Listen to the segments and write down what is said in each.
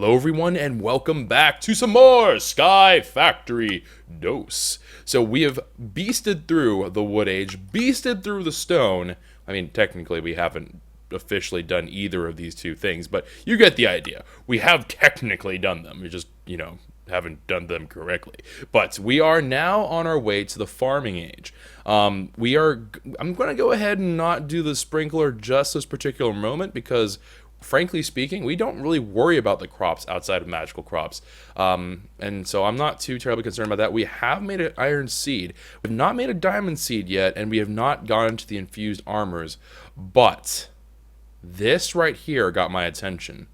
Hello everyone and welcome back to some more Sky Factory Dose. So we have beasted through the Wood Age, beasted through the Stone. I mean, technically we haven't officially done either of these two things, but you get the idea. We have technically done them. We just, haven't done them correctly. But we are now on our way to the Farming Age. I'm going to go ahead and not do the sprinkler just this particular moment because frankly speaking, we don't really worry about the crops outside of magical crops. And so I'm not too terribly concerned about that. We have made an iron seed. We've not made a diamond seed yet, and we have not gone into the infused armors. But this right here got my attention.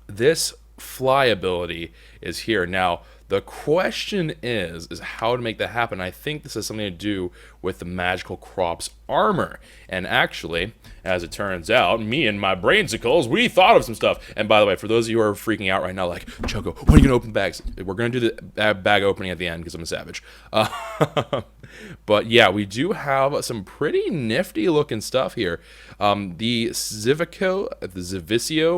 This fly ability is here. Now, the question is how to make that happen. I think this has something to do with the magical crops armor. And actually, as it turns out, me and my brainsicles, we thought of some stuff. And by the way, for those of you who are freaking out right now, like, Choco, when are you going to open bags? We're going to do the bag opening at the end because I'm a savage. But yeah, we do have some pretty nifty looking stuff here. The Zivicio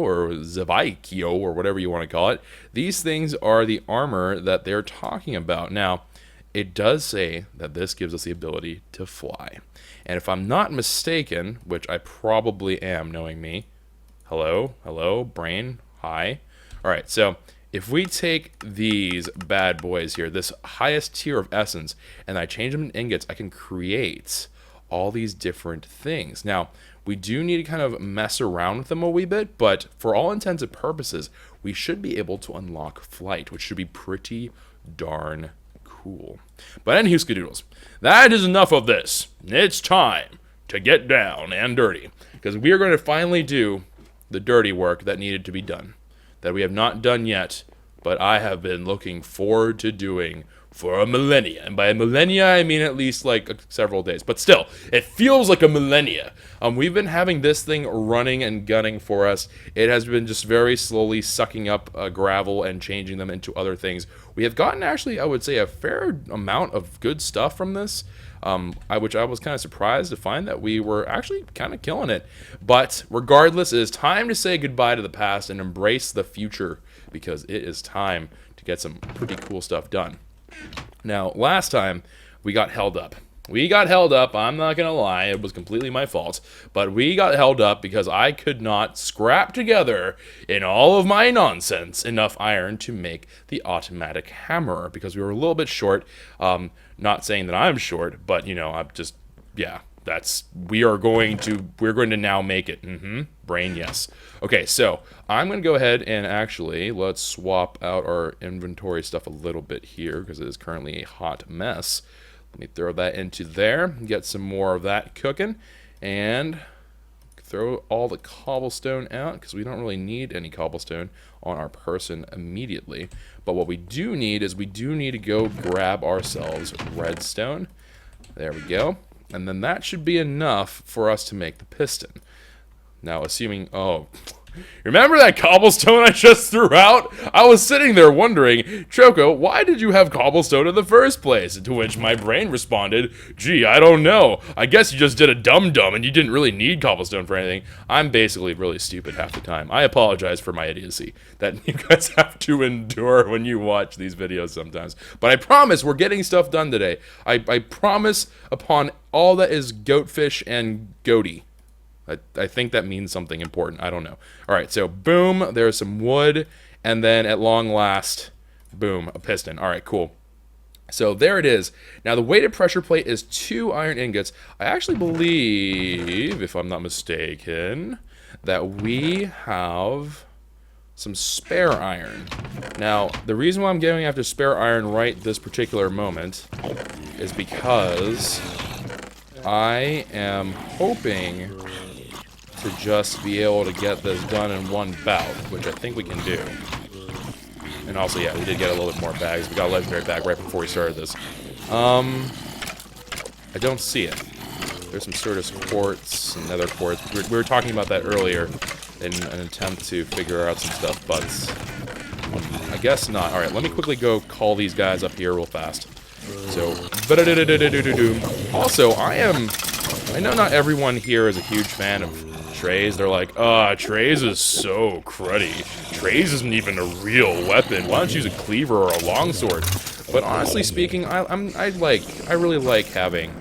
or Zivikio or whatever you want to call it, these things are the armor that they're talking about. Now, it does say that this gives us the ability to fly. And if I'm not mistaken, which I probably am knowing me, hello, brain, hi. All right, so if we take these bad boys here, this highest tier of essence, and I change them into ingots, I can create all these different things. Now, we do need to kind of mess around with them a wee bit, but for all intents and purposes, we should be able to unlock flight, which should be pretty darn cool. But anywho, skadoodles, that is enough of this. It's time to get down and dirty, because we are going to finally do the dirty work that needed to be done, that we have not done yet, but I have been looking forward to doing for a millennia. And by a millennia, I mean at least like several days. But still, it feels like a millennia. We've been having this thing running and gunning for us. It has been just very slowly sucking up gravel and changing them into other things. We have gotten actually, I would say, a fair amount of good stuff from this. Which I was kind of surprised to find that we were actually kind of killing it. But regardless, it is time to say goodbye to the past and embrace the future, because it is time to get some pretty cool stuff done. Now, last time, we got held up. I'm not going to lie, it was completely my fault, but we got held up because I could not scrap together, in all of my nonsense, enough iron to make the automatic hammer, because we were a little bit short. Not saying that I'm short, but, I'm just, yeah, we're going to now make it. Brain, yes. Okay, so I'm going to go ahead and actually, let's swap out our inventory stuff a little bit here, because it is currently a hot mess. Let me throw that into there, get some more of that cooking, and throw all the cobblestone out, because we don't really need any cobblestone on our person immediately. But what we do need is we do need to go grab ourselves redstone. There we go. And then that should be enough for us to make the piston. Now, assuming, remember that cobblestone I just threw out? I was sitting there wondering, Choco, why did you have cobblestone in the first place? To which my brain responded, gee, I don't know. I guess you just did a dum-dum and you didn't really need cobblestone for anything. I'm basically really stupid half the time. I apologize for my idiocy that you guys have to endure when you watch these videos sometimes. But I promise we're getting stuff done today. I promise upon all that is goatfish and goaty. I think that means something important. I don't know. All right, so boom, there's some wood, and then at long last, boom, a piston. All right, cool. So there it is. Now, the weighted pressure plate is 2 iron ingots. I actually believe, if I'm not mistaken, that we have some spare iron. Now, the reason why I'm going after spare iron right this particular moment is because I am hoping to just be able to get this done in one bout, which I think we can do. And also, yeah, we did get a little bit more bags. We got a legendary bag right before we started this. I don't see it. There's some Certus quartz and nether quartz. We were talking about that earlier in an attempt to figure out some stuff, but I guess not. Alright, let me quickly go call these guys up here real fast. So, also, I am I know not everyone here is a huge fan of trays. They're like, trays is so cruddy. Trays isn't even a real weapon. Why don't you use a cleaver or a longsword? But honestly speaking, I really like having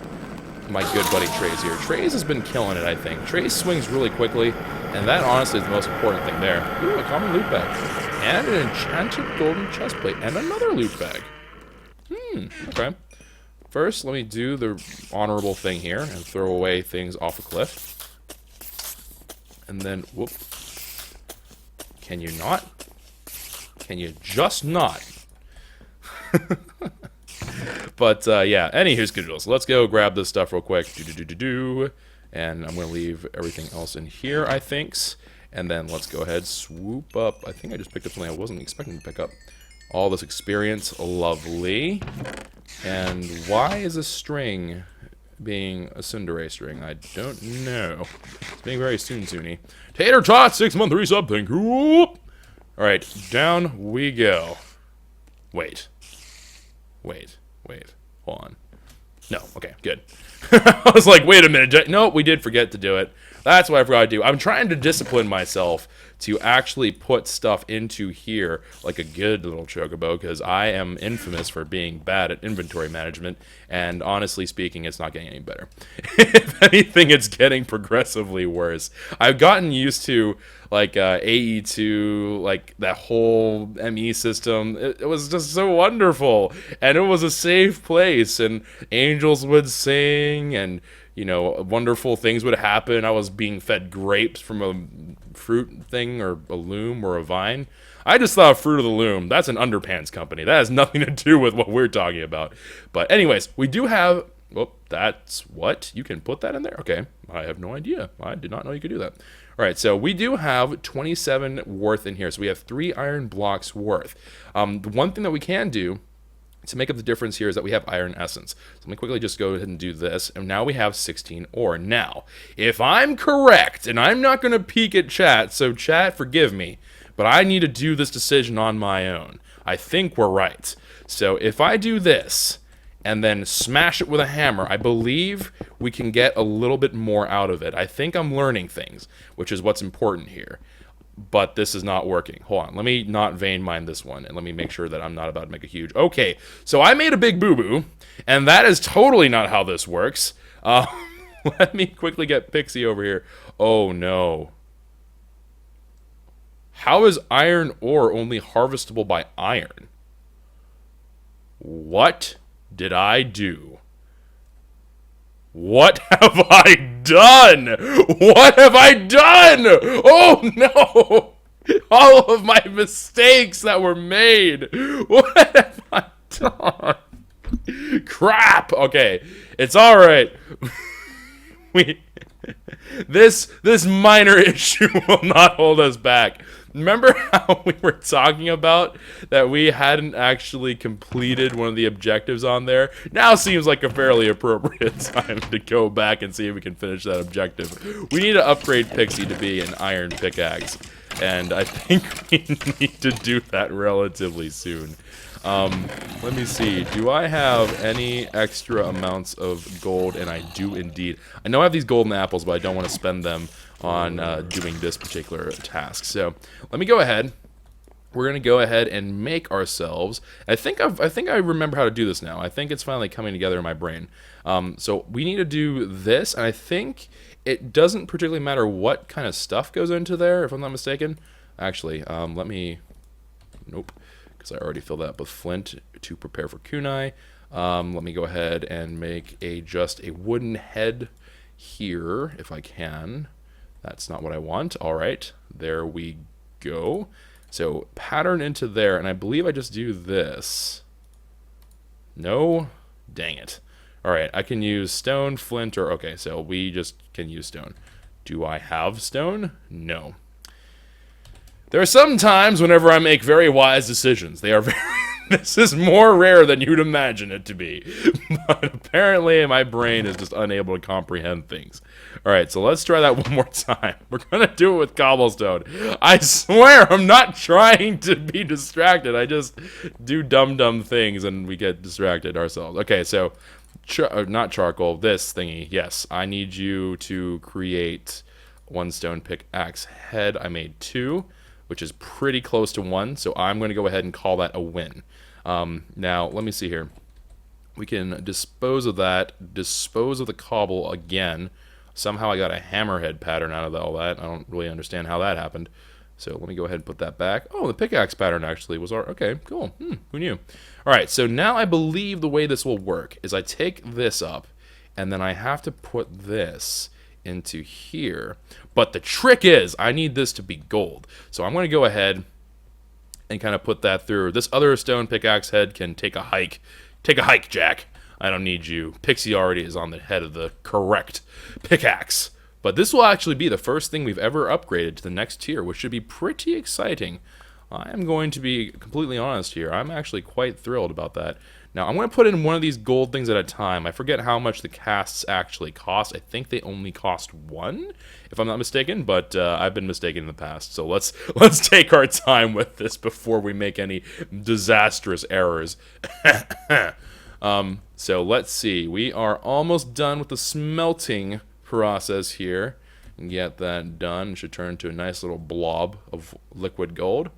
my good buddy Trays here. Trays has been killing it, I think. Trays swings really quickly, and that honestly is the most important thing there. Ooh, a common loot bag. And an enchanted golden chestplate. And another loot bag. Okay. First, let me do the honorable thing here and throw away things off a cliff. And then, whoop. Can you not? Can you just not? But, yeah, anywho's good. So let's go grab this stuff real quick. And I'm going to leave everything else in here, I think. And then let's go ahead, swoop up. I think I just picked up something I wasn't expecting to pick up. All this experience. Lovely. And why is a string being a tsundere string? I don't know. It's being very soon-soony. Tater Tot, 6-month resub, thank you. Alright, down we go. Wait. Hold on. No, okay, good. I was like, wait a minute. No, we did forget to do it. That's what I forgot to do. I'm trying to discipline myself to actually put stuff into here like a good little chocobo, because I am infamous for being bad at inventory management, and honestly speaking, it's not getting any better. If anything, it's getting progressively worse. I've gotten used to like AE2, like that whole ME system. It was just so wonderful, and it was a safe place, and angels would sing, and you know, wonderful things would happen. I was being fed grapes from a fruit thing, or a loom, or a vine. I just thought Fruit of the Loom. That's an underpants company. That has nothing to do with what we're talking about. But anyways, we do have... Oh, that's what? You can put that in there? Okay. I have no idea. I did not know you could do that. All right, so we do have 27 worth in here. So we have 3 iron blocks worth. The one thing that we can do to make up the difference here is that we have iron essence. So let me quickly just go ahead and do this, and now we have 16 ore. Now, if I'm correct, and I'm not going to peek at chat, so chat, forgive me, but I need to do this decision on my own. I think we're right. So if I do this, and then smash it with a hammer, I believe we can get a little bit more out of it. I think I'm learning things, which is what's important here. But this is not working. Hold on. Let me not vein mine this one, and let me make sure that I'm not about to make a huge... Okay, so I made a big boo-boo, and that is totally not how this works. Let me quickly get Pixie over here. Oh, no. How is iron ore only harvestable by iron? What did I do? What have I done? What have I done? Oh no! All of my mistakes that were made. What have I done? Crap! Okay, it's alright. This minor issue will not hold us back. Remember how we were talking about that we hadn't actually completed one of the objectives on there? Now seems like a fairly appropriate time to go back and see if we can finish that objective. We need to upgrade Pixie to be an iron pickaxe, and I think we need to do that relatively soon. Let me see. Do I have any extra amounts of gold? And I do indeed. I know I have these golden apples, but I don't want to spend them on doing this particular task. So let me go ahead. We're gonna go ahead and make ourselves. I think I remember how to do this now. I think it's finally coming together in my brain. So we need to do this, and I think it doesn't particularly matter what kind of stuff goes into there, if I'm not mistaken. Actually, let me. Nope. Because I already filled that up with flint to prepare for kunai. Let me go ahead and make just a wooden head here, if I can. That's not what I want. All right, there we go. So pattern into there, and I believe I just do this. No? Dang it. All right, I can use stone, flint, or... Okay, so we just can use stone. Do I have stone? No. There are some times whenever I make very wise decisions. They are very... This is more rare than you'd imagine it to be. But apparently my brain is just unable to comprehend things. Alright, so let's try that one more time. We're going to do it with cobblestone. I swear I'm not trying to be distracted. I just do dumb things and we get distracted ourselves. Okay, so not charcoal, this thingy. Yes, I need you to create one stone pickaxe head. I made 2, which is pretty close to 1, so I'm going to go ahead and call that a win. Now, let me see here. We can dispose of that, dispose of the cobble again. Somehow I got a hammerhead pattern out of all that. I don't really understand how that happened. So let me go ahead and put that back. Oh, the pickaxe pattern actually was our... Okay, cool. Who knew? All right, so now I believe the way this will work is I take this up, and then I have to put this into here. But the trick is I need this to be gold. So I'm going to go ahead and kind of put that through. This other stone pickaxe head can take a hike. Take a hike, Jack. I don't need you. Pixie already is on the head of the correct pickaxe. But this will actually be the first thing we've ever upgraded to the next tier, which should be pretty exciting. I am going to be completely honest here. I'm actually quite thrilled about that. Now, I'm going to put in one of these gold things at a time. I forget how much the casts actually cost. I think they only cost 1, if I'm not mistaken, but I've been mistaken in the past. So let's take our time with this before we make any disastrous errors. So let's see. We are almost done with the smelting process here. And get that done. It should turn into a nice little blob of liquid gold.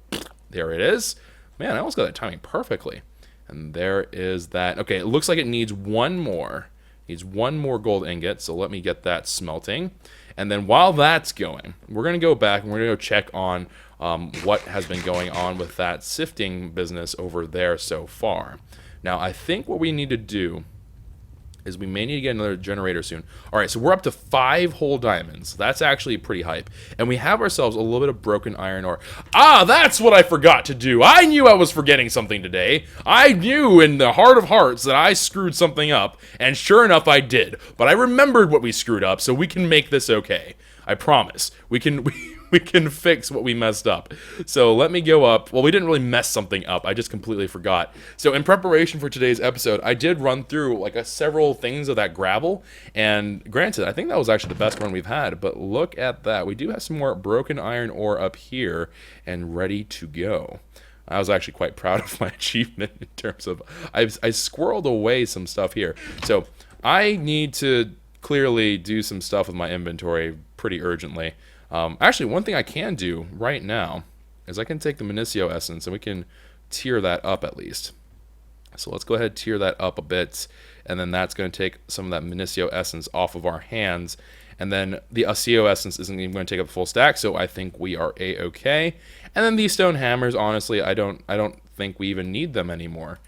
There it is. Man, I almost got that timing perfectly. And there is that. Okay, it looks like it needs one more. It needs one more gold ingot, so let me get that smelting. And then while that's going, we're going to go back and we're going to go check on what has been going on with that sifting business over there so far. Now, I think what we need to do is we may need to get another generator soon. All right, so we're up to 5 whole diamonds. That's actually pretty hype. And we have ourselves a little bit of broken iron ore. Ah, that's what I forgot to do. I knew I was forgetting something today. I knew in the heart of hearts that I screwed something up, and sure enough, I did. But I remembered what we screwed up, so we can make this okay. I promise. We can fix what we messed up. So let me go up. Well, we didn't really mess something up. I just completely forgot. So in preparation for today's episode, I did run through like several things of that gravel. And granted, I think that was actually the best one we've had. But look at that. We do have some more broken iron ore up here and ready to go. I was actually quite proud of my achievement in terms of I squirreled away some stuff here. So I need to clearly do some stuff with my inventory pretty urgently. Actually, one thing I can do right now is I can take the Minicio Essence and we can tier that up at least. So let's go ahead and tier that up a bit, and then that's going to take some of that Minicio Essence off of our hands. And then the Asio Essence isn't even going to take up the full stack, so I think we are A-okay. And then these stone hammers, honestly, I don't think we even need them anymore.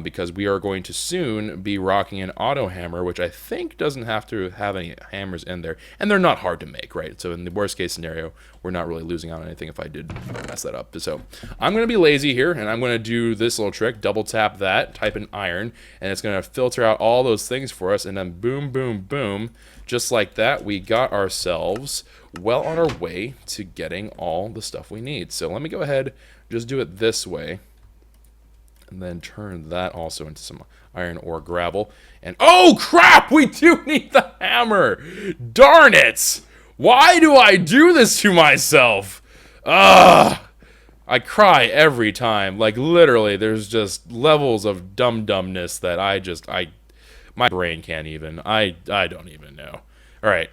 Because we are going to soon be rocking an auto hammer, which I think doesn't have to have any hammers in there. And they're not hard to make, right? So in the worst case scenario, we're not really losing out on anything if I did mess that up. So I'm going to be lazy here, and I'm going to do this little trick. Double tap that, type in iron, and it's going to filter out all those things for us. And then boom, boom, boom. Just like that, we got ourselves well on our way to getting all the stuff we need. So let me go ahead, just do it this way. And then turn that also into some iron ore gravel. And oh crap, we do need the hammer! Darn it! Why do I do this to myself? Ugh! I cry every time. Like literally, there's just levels of dumb-dumbness that my brain can't even. I don't even know. Alright,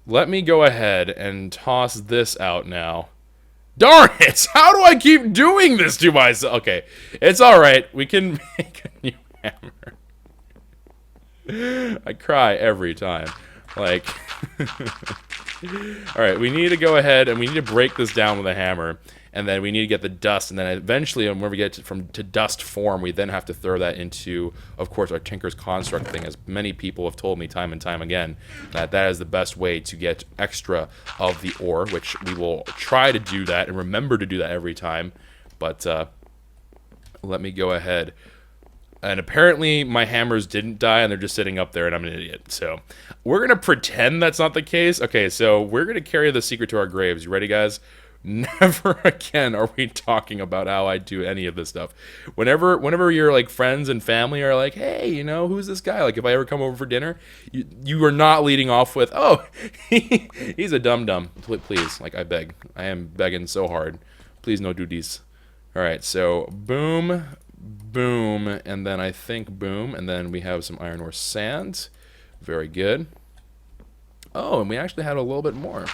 let me go ahead and toss this out now. Darn it! How do I keep doing this to myself? Okay, it's alright. We can make a new hammer. I cry every time. Like, alright, we need to go ahead and we need to break this down with a hammer. And then we need to get the dust. And then eventually, when we get to dust form, we then have to throw that into, of course, our Tinker's Construct thing. As many people have told me time and time again, that is the best way to get extra of the ore, which we will try to do that and remember to do that every time. But let me go ahead. And apparently, my hammers didn't die, and they're just sitting up there, and I'm an idiot. So we're going to pretend that's not the case. Okay, so we're going to carry the secret to our graves. You ready, guys? Never again are we talking about how I do any of this stuff. Whenever your like friends and family are like, hey, you know, who's this guy? Like if I ever come over for dinner, you are not leading off with, oh, he's a dum-dum. Please, like I beg. I am begging so hard. Please no duties. All right, so boom, boom, and then I think boom, and then we have some iron ore sand. Very good. Oh, and we actually had a little bit more.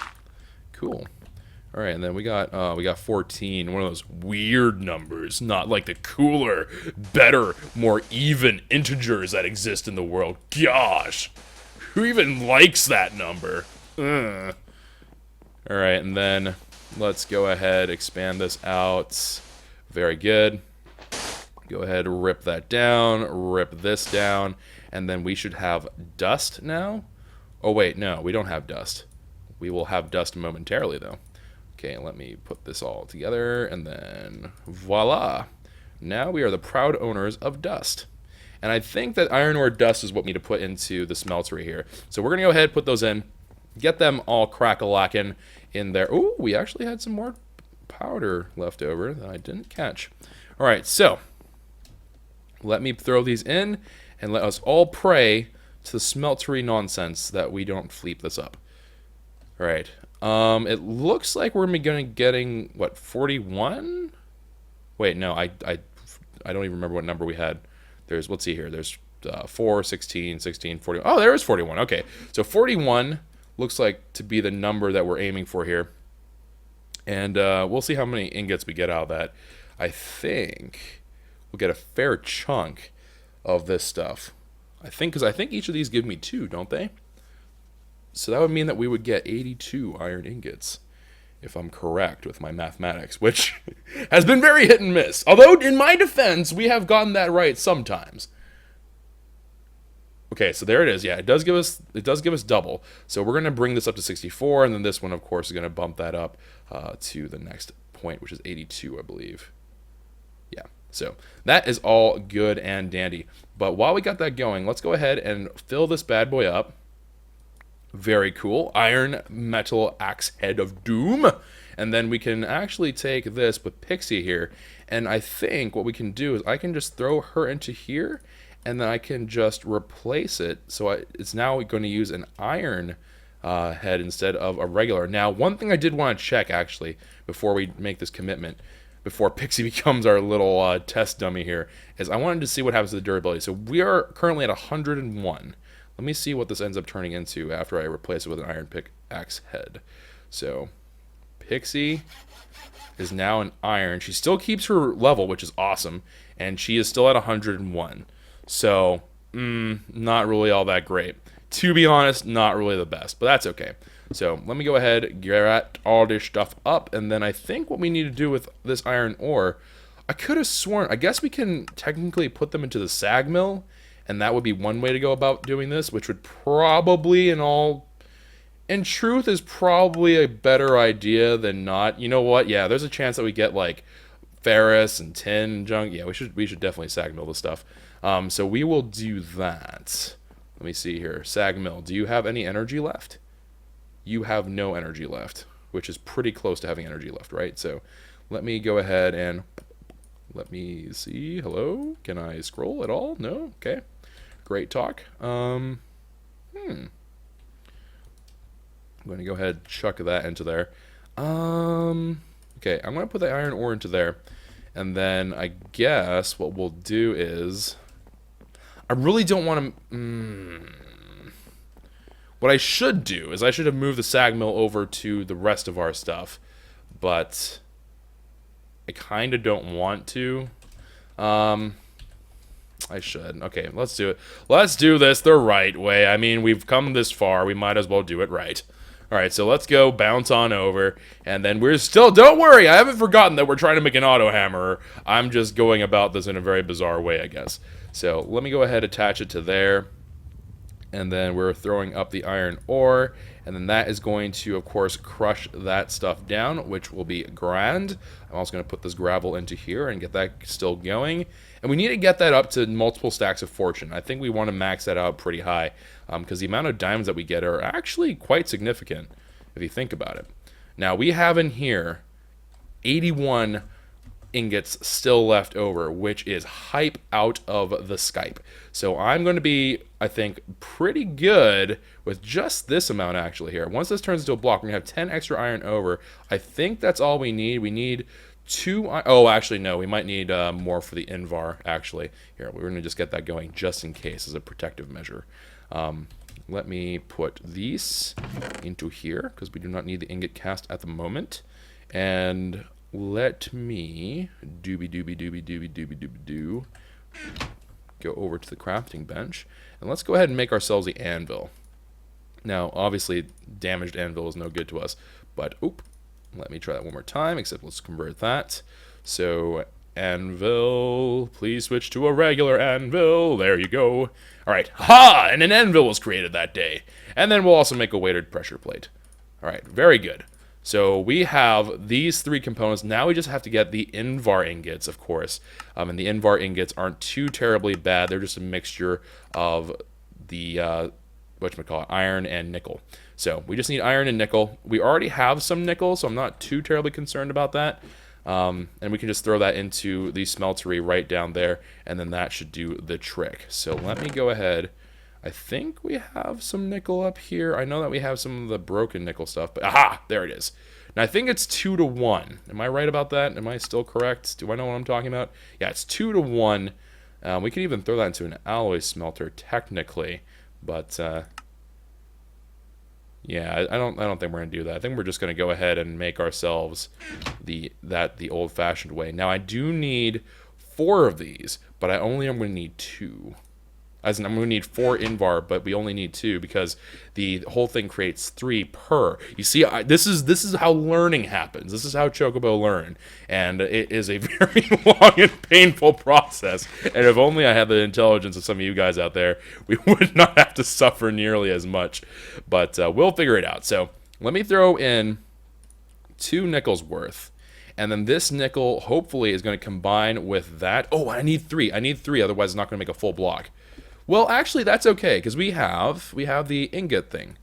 Cool. All right, and then we got 14, one of those weird numbers, not like the cooler, better, more even integers that exist in the world. Gosh, who even likes that number? Ugh. All right, and then let's go ahead, expand this out. Very good. Go ahead, rip that down, rip this down, and then we should have dust now. Oh wait, no, we don't have dust. We will have dust momentarily though. Okay, let me put this all together, and then voila. Now we are the proud owners of dust. And I think that iron ore dust is what we need to put into the smeltery here. So we're going to go ahead, put those in, get them all crack-a-lackin' in there. Ooh, we actually had some more powder left over that I didn't catch. All right, so let me throw these in, and let us all pray to the smeltery nonsense that we don't fleep this up. All right. It looks like we're going to getting, what, 41? Wait, no, I don't even remember what number we had. There's, let's see here, there's 4, 16, 16, 40. Oh, there is 41, okay. So 41 looks like to be the number that we're aiming for here. And we'll see how many ingots we get out of that. I think we'll get a fair chunk of this stuff. Because I think each of these give me 2, don't they? So that would mean that we would get 82 iron ingots, if I'm correct with my mathematics, which has been very hit and miss. Although, in my defense, we have gotten that right sometimes. Okay, so there it is. Yeah, it does give us double. So we're going to bring this up to 64, and then this one, of course, is going to bump that up to the next point, which is 82, I believe. Yeah, so that is all good and dandy. But while we got that going, let's go ahead and fill this bad boy up. Very cool. Iron metal axe head of doom. And then we can actually take this with Pixie here. And I think what we can do is I can just throw her into here. And then I can just replace it. So it's now going to use an iron head instead of a regular. Now, one thing I did want to check, actually, before we make this commitment, before Pixie becomes our little test dummy here, is I wanted to see what happens to the durability. So we are currently at 101. Let me see what this ends up turning into after I replace it with an iron pickaxe head. So, Pixie is now an iron. She still keeps her level, which is awesome, and she is still at 101. So, not really all that great. To be honest, not really the best, but that's okay. So, let me go ahead, get all this stuff up, and then I think what we need to do with this iron ore, I could have sworn, I guess we can technically put them into the sag mill. And that would be one way to go about doing this, which would probably, in truth, is probably a better idea than not. You know what? Yeah, there's a chance that we get like ferrous and tin and junk. Yeah, we should definitely sag mill the stuff. So we will do that. Let me see here. Sag mill. Do you have any energy left? You have no energy left, which is pretty close to having energy left, right? So let me go ahead and let me see. Hello? Can I scroll at all? No? Okay. Great talk. I'm going to go ahead and chuck that into there. Okay, I'm going to put the iron ore into there. And then I guess what we'll do is... I really don't want to... What I should do is I should have moved the sag mill over to the rest of our stuff. But I kind of don't want to. I should. Okay, let's do it. Let's do this the right way. I mean, we've come this far. We might as well do it right. All right, so let's go bounce on over. And then we're still... Don't worry, I haven't forgotten that we're trying to make an auto hammer. I'm just going about this in a very bizarre way, I guess. So let me go ahead and attach it to there. And then we're throwing up the iron ore. And then that is going to, of course, crush that stuff down, which will be grand. I'm also going to put this gravel into here and get that still going. And we need to get that up to multiple stacks of fortune. I think we want to max that out pretty high because the amount of diamonds that we get are actually quite significant if you think about it. Now, we have in here 81 ingots still left over, which is hype out of the Skype. So I'm going to be, I think, pretty good with just this amount actually here. Once this turns into a block, we're going to have 10 extra iron over. I think that's all we need. We need Oh, actually, no. We might need more for the invar, actually. Here, we're going to just get that going just in case as a protective measure. Let me put these into here because we do not need the ingot cast at the moment. And let me do go over to the crafting bench. And let's go ahead and make ourselves the anvil. Now, obviously, damaged anvil is no good to us. But, let me try that one more time, except let's convert that. So, anvil, please switch to a regular anvil. There you go. All right, ha! And an anvil was created that day. And then we'll also make a weighted pressure plate. All right, very good. So we have these three components. Now we just have to get the invar ingots, of course. And the invar ingots aren't too terribly bad. They're just a mixture of the iron and nickel. So we just need iron and nickel. We already have some nickel, so I'm not too terribly concerned about that. And we can just throw that into the smeltery right down there, and then that should do the trick. So let me go ahead. I think we have some nickel up here. I know that we have some of the broken nickel stuff, but aha, there it is. Now I think it's 2 to 1. Am I right about that? Am I still correct? Do I know what I'm talking about? Yeah, it's 2 to 1. We could even throw that into an alloy smelter technically, but yeah, I don't think we're gonna do that. I think we're just gonna go ahead and make ourselves the old-fashioned way. Now I do need 4 of these, but I only am gonna need 2. As in, I'm going to need 4 invar, but we only need 2 because the whole thing creates 3 per. You see, this is how learning happens. This is how Chocobo learn, and it is a very long and painful process. And if only I had the intelligence of some of you guys out there, we would not have to suffer nearly as much. But we'll figure it out. So let me throw in 2 nickels worth. And then this nickel, hopefully, is going to combine with that. Oh, I need 3. I need 3, otherwise it's not going to make a full block. Well, actually, that's okay, because we have the ingot thing.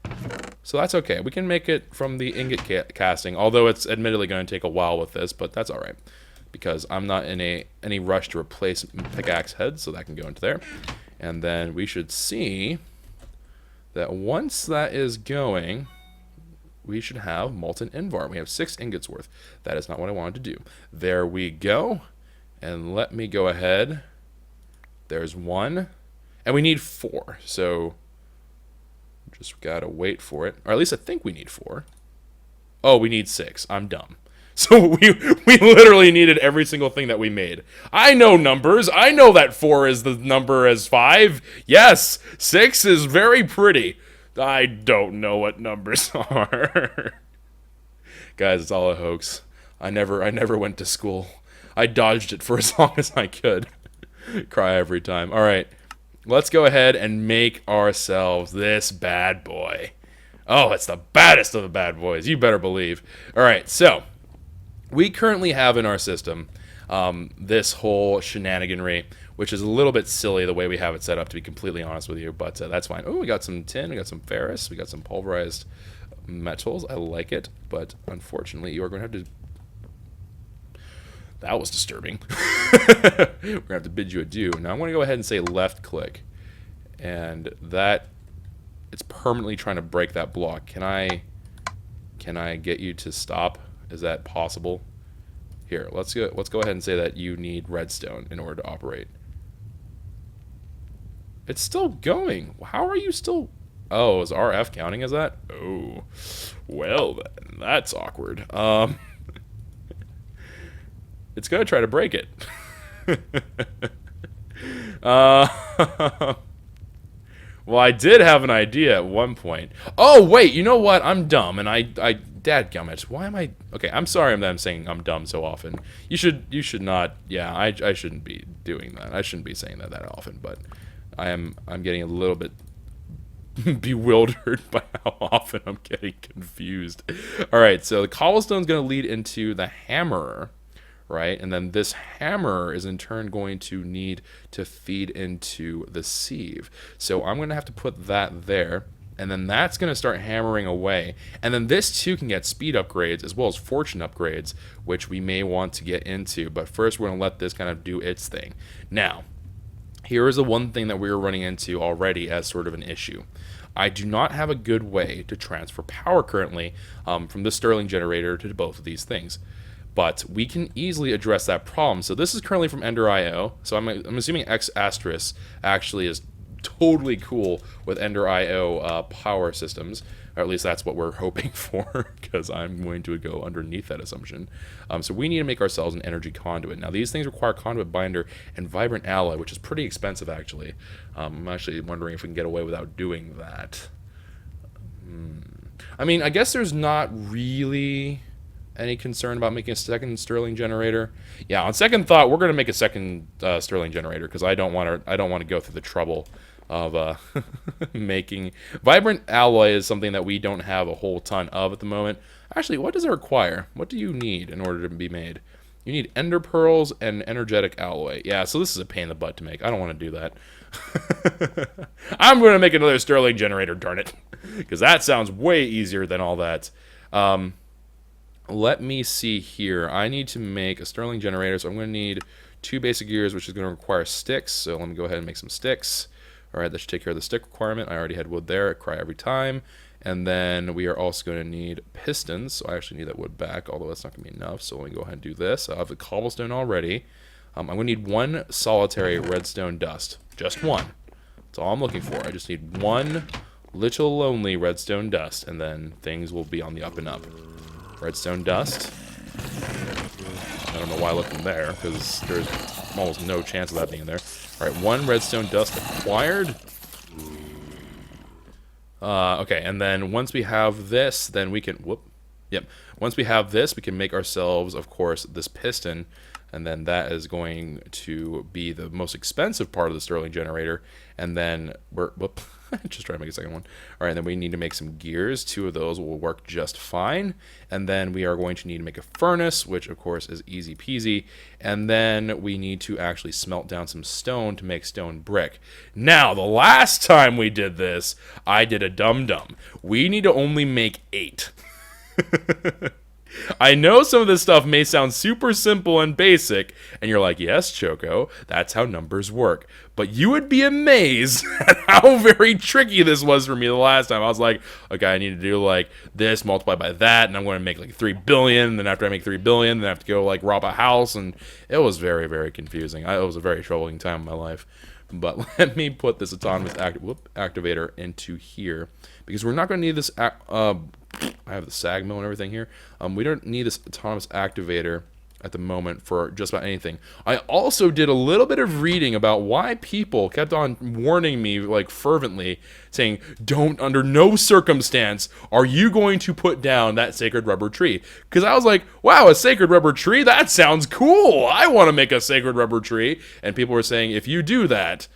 So that's okay. We can make it from the ingot casting, although it's admittedly going to take a while with this, but that's all right, because I'm not in any rush to replace pickaxe heads, so that can go into there. And then we should see that once that is going, we should have molten invar. We have 6 ingots worth. That is not what I wanted to do. There we go. And let me go ahead. There's 1. And we need 4, so just gotta wait for it. Or at least I think we need 4. Oh, we need 6. I'm dumb. So we literally needed every single thing that we made. I know numbers. I know that 4 is the number as 5. Yes, 6 is very pretty. I don't know what numbers are. Guys, it's all a hoax. I never went to school. I dodged it for as long as I could. Cry every time. All right. Let's go ahead and make ourselves this bad boy. Oh, it's the baddest of the bad boys. You better believe. All right, so we currently have in our system this whole shenaniganry, which is a little bit silly the way we have it set up, to be completely honest with you, but that's fine. Oh, we got some tin, we got some ferrous, we got some pulverized metals. I like it, but unfortunately, you are going to have to... That was disturbing. We're going to have to bid you adieu. Now I'm going to go ahead and say left click. And that, it's permanently trying to break that block. Can I get you to stop? Is that possible? Here, let's go ahead and say that you need redstone in order to operate. It's still going. How are you still... Oh, is RF counting as that? Oh, well then, that's awkward. It's going to try to break it. Well, I did have an idea at one point. Oh, wait, you know what? I'm dumb, and dadgummit. Why am I... Okay, I'm sorry that I'm saying I'm dumb so often. You should not... Yeah, I shouldn't be doing that. I shouldn't be saying that often, but I'm getting a little bit bewildered by how often I'm getting confused. All right, so the cobblestone's going to lead into the hammer, right? And then this hammer is in turn going to need to feed into the sieve. So I'm going to have to put that there, and then that's going to start hammering away. And then this too can get speed upgrades as well as fortune upgrades, which we may want to get into. But first we're going to let this kind of do its thing. Now, here is the one thing that we're running into already as sort of an issue. I do not have a good way to transfer power currently from the Stirling generator to both of these things. but we can easily address that problem. So this is currently from Ender.io. So I'm assuming X asterisk actually is totally cool with Ender.io power systems, or at least that's what we're hoping for, because I'm going to go underneath that assumption. So we need to make ourselves an energy conduit. Now these things require conduit binder and vibrant alloy, which is pretty expensive actually. I'm actually wondering if we can get away without doing that. I mean, I guess there's not really any concern about making a second Stirling generator. Yeah, on second thought, we're going to make a second Stirling generator because I don't want to go through the trouble of making vibrant alloy is something that we don't have a whole ton of at the moment. Actually, what does it require? What do you need in order to be made? You need ender pearls and energetic alloy. Yeah, so this is a pain in the butt to make. I don't want to do that. I'm going to make another Stirling generator, darn it. Because that sounds way easier than all that. Let me see here. I need to make a Stirling generator, so I'm going to need 2 basic gears, which is going to require sticks. So let me go ahead and make some sticks. All right, that should take care of the stick requirement. I already had wood there. I cry every time. And then we are also going to need pistons. So I actually need that wood back, although that's not going to be enough. So let me go ahead and do this. I have the cobblestone already. I'm going to need 1 solitary redstone dust. Just 1. That's all I'm looking for. I just need 1 little lonely redstone dust, and then things will be on the up and up. Redstone dust. I don't know why I left them there, because there's almost no chance of that being there. Alright, 1 redstone dust acquired. Okay, and then once we have this, then we can... Once we have this, we can make ourselves, of course, this piston, and then that is going to be the most expensive part of the Stirling generator. And then we're... just try to make a second one. All right, then we need to make some gears. 2 of those will work just fine. And then we are going to need to make a furnace, which of course is easy peasy. And then we need to actually smelt down some stone to make stone brick. Now, the last time we did this, I did a dum-dum. We need to only make 8. I know some of this stuff may sound super simple and basic, and you're like, yes, Choco, that's how numbers work. But you would be amazed at how very tricky this was for me the last time. I was like, okay, I need to do like this multiplied by that, and I'm going to make like 3 billion, then after I make 3 billion, then I have to go like rob a house, and it was very, very confusing. It was a very troubling time in my life. But let me put this autonomous activator into here, because we're not going to need this... I have the sag mill and everything here. We don't need this autonomous activator at the moment for just about anything. I also did a little bit of reading about why people kept on warning me like fervently, saying, don't, under no circumstance are you going to put down that sacred rubber tree. Because I was like, wow, a sacred rubber tree? That sounds cool. I want to make a sacred rubber tree. And people were saying, if you do that,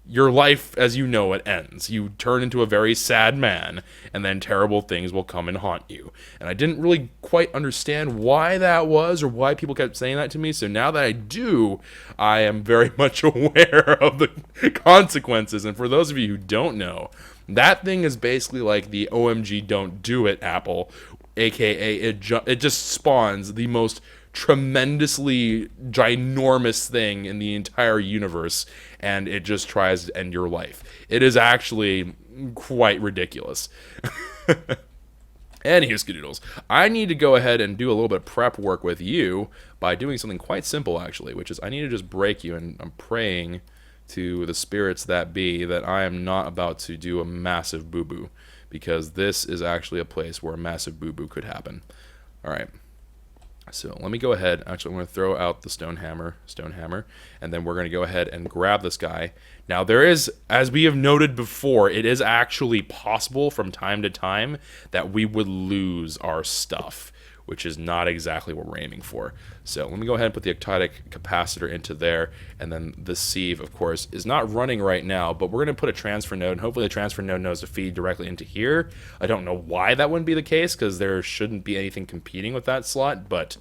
your life as you know it ends. You turn into a very sad man, and then terrible things will come and haunt you. And I didn't really quite understand why that was, or why people kept saying that to me. So now that I do, I am very much aware of the consequences. And for those of you who don't know, that thing is basically like the OMG don't do it Apple, aka it just spawns the most tremendously ginormous thing in the entire universe, and it just tries to end your life. It is actually quite ridiculous. Anywho, Skadoodles, I need to go ahead and do a little bit of prep work with you by doing something quite simple, actually, which is I need to just break you, and I'm praying to the spirits that be that I am not about to do a massive boo-boo, because this is actually a place where a massive boo-boo could happen. Alright. So let me go ahead. Actually, I'm going to throw out the stone hammer, and then we're going to go ahead and grab this guy. Now, there is, as we have noted before, it is actually possible from time to time that we would lose our stuff, which is not exactly what we're aiming for. So let me go ahead and put the octadic capacitor into there, and then the sieve, of course, is not running right now, but we're going to put a transfer node, and hopefully the transfer node knows to feed directly into here. I don't know why that wouldn't be the case, because there shouldn't be anything competing with that slot, but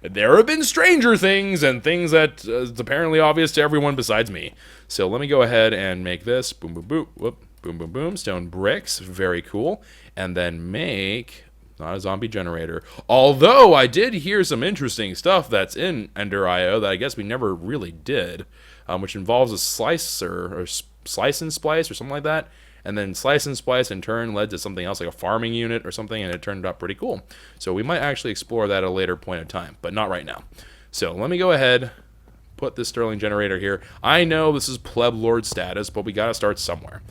there have been stranger things, and things that is apparently obvious to everyone besides me. So let me go ahead and make this, boom, boom, boom, whoop, boom, boom, boom, stone bricks, very cool, and then make... not a zombie generator. Although I did hear some interesting stuff that's in Ender.io that I guess we never really did, which involves a slicer or slice and splice or something like that. And then slice and splice in turn led to something else, like a farming unit or something, and it turned out pretty cool. So we might actually explore that at a later point in time, but not right now. So let me go ahead, put this Sterling generator here. I know this is pleb lord status, but we got to start somewhere.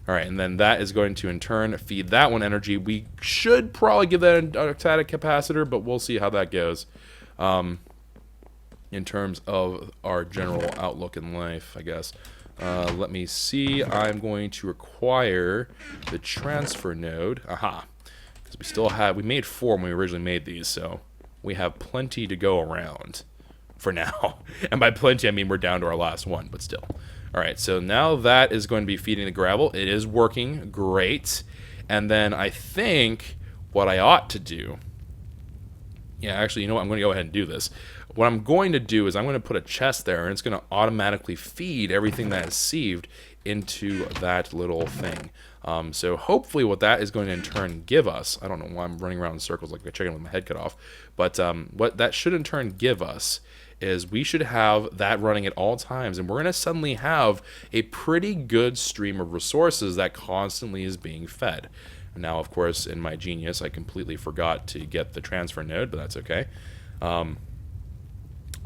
All right, and then that is going to, in turn, feed that one energy. We should probably give that a static capacitor, but we'll see how that goes in terms of our general outlook in life, I guess. Let me see. I'm going to require the transfer node. Aha. Because we still have... We made 4 when we originally made these, so we have plenty to go around for now. And by plenty, I mean we're down to our last one, but still. Alright, so now that is going to be feeding the gravel. It is working great. And then I think what I ought to do... Yeah, actually, you know what? I'm going to go ahead and do this. What I'm going to do is I'm going to put a chest there, and it's going to automatically feed everything that is sieved into that little thing. So hopefully what that is going to in turn give us... I don't know why I'm running around in circles like a chicken with my head cut off. But what that should in turn give us is we should have that running at all times, and we're going to suddenly have a pretty good stream of resources that constantly is being fed. Now, of course, in my genius, I completely forgot to get the transfer node, but that's okay.